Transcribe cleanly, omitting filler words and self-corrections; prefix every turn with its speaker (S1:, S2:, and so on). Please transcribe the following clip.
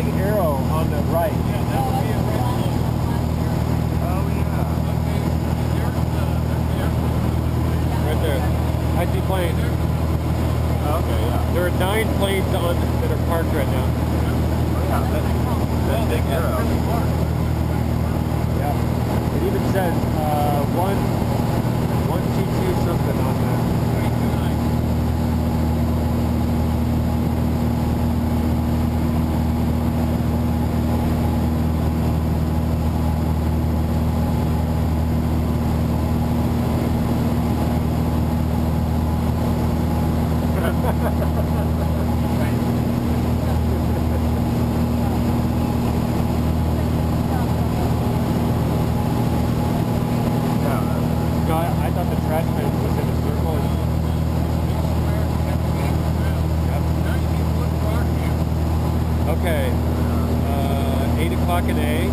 S1: big arrow on the right.
S2: Yeah, that would be a red zone.
S3: Oh, yeah.
S1: Right there. I see planes.
S3: Okay, yeah.
S1: There are 9 planes on that are parked right now.
S3: Oh, yeah, that big arrow.
S1: Yeah. It even says 122 something on that. No, I thought the trash man was in a circle. Yep. Okay. 8 o'clock in A.